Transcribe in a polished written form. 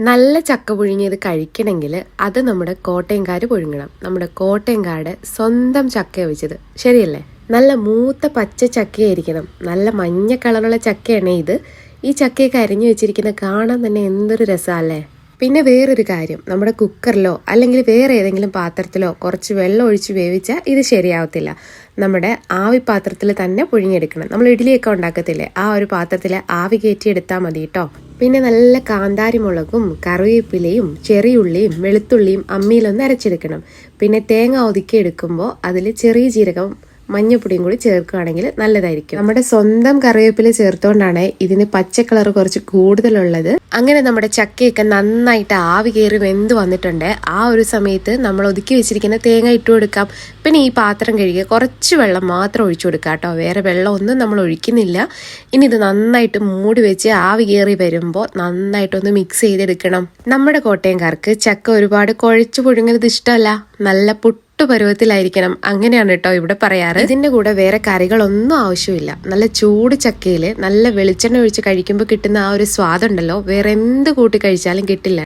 നല്ല ചക്ക പുഴുങ്ങിയത് കഴിക്കണമെങ്കിൽ അത് നമ്മുടെ കോട്ടയംകാർ പുഴുങ്ങണം. നമ്മുടെ കോട്ടയംകാരുടെ സ്വന്തം ചക്ക വെച്ചത്, ശരിയല്ലേ? നല്ല മൂത്ത പച്ച ചക്കയായിരിക്കണം. നല്ല മഞ്ഞ കളറുള്ള ചക്കയാണ് ഇത്. ഈ ചക്കയൊക്കെ അരിഞ്ഞു വെച്ചിരിക്കുന്ന കാണാൻ തന്നെ എന്തൊരു രസമല്ലേ. പിന്നെ വേറൊരു കാര്യം, നമ്മുടെ കുക്കറിലോ അല്ലെങ്കിൽ വേറെ ഏതെങ്കിലും പാത്രത്തിലോ കുറച്ച് വെള്ളം ഒഴിച്ച് വേവിച്ചാൽ ഇത് ശരിയാവത്തില്ല. നമ്മുടെ ആവി പാത്രത്തിൽ തന്നെ പുഴുങ്ങിയെടുക്കണം. നമ്മൾ ഇഡ്ഡലിയൊക്കെ ഉണ്ടാക്കത്തില്ലേ, ആ ഒരു പാത്രത്തിൽ ആവി കയറ്റിയെടുത്താൽ മതി കേട്ടോ. പിന്നെ നല്ല കാന്താരി മുളകും കറിവേപ്പിലയും ചെറിയുള്ളിയും വെളുത്തുള്ളിയും അമ്മിയിലൊന്ന് അരച്ചെടുക്കണം. പിന്നെ തേങ്ങ ഒതുക്കി എടുക്കുമ്പോൾ അതിൽ ചെറിയ ജീരകം മഞ്ഞപ്പൊടിയും കൂടി ചേർക്കുകയാണെങ്കിൽ നല്ലതായിരിക്കും. നമ്മുടെ സ്വന്തം കറിവേപ്പില ചേർത്തുകൊണ്ടാണ് ഇതിന് പച്ച കളർ കുറച്ച് കൂടുതലുള്ളത്. അങ്ങനെ നമ്മുടെ ചക്കയൊക്കെ നന്നായിട്ട് ആവി കയറി വെന്ത് വന്നിട്ടുണ്ട്. ആ ഒരു സമയത്ത് നമ്മൾ ഒതുക്കി വെച്ചിരിക്കുന്ന തേങ്ങ ഇട്ട് കൊടുക്കാം. പിന്നെ ഈ പാത്രം കഴുകി കുറച്ച് വെള്ളം മാത്രം ഒഴിച്ചു കൊടുക്കാം കേട്ടോ, വേറെ വെള്ളം ഒന്നും നമ്മൾ ഒഴിക്കുന്നില്ല. ഇനി ഇത് നന്നായിട്ട് മൂടി വെച്ച് ആവി കയറി വരുമ്പോൾ നന്നായിട്ടൊന്ന് മിക്സ് ചെയ്തെടുക്കണം. നമ്മുടെ കോട്ടയംകാർക്ക് ചക്ക ഒരുപാട് കുഴച്ചു പുഴുങ്ങുന്നത് ഇഷ്ടമല്ല, നല്ല പരുവത്തിലായിരിക്കണം, അങ്ങനെയാണ് കേട്ടോ ഇവിടെ പറയാറ്. ഇതിന്റെ കൂടെ വേറെ കറികളൊന്നും ആവശ്യമില്ല. നല്ല ചൂട് ചക്കയില് നല്ല വെളിച്ചെണ്ണ ഒഴിച്ച് കഴിക്കുമ്പോൾ കിട്ടുന്ന ആ ഒരു സ്വാദുണ്ടല്ലോ, വേറെ എന്ത് കൂട്ടി കഴിച്ചാലും കിട്ടില്ല.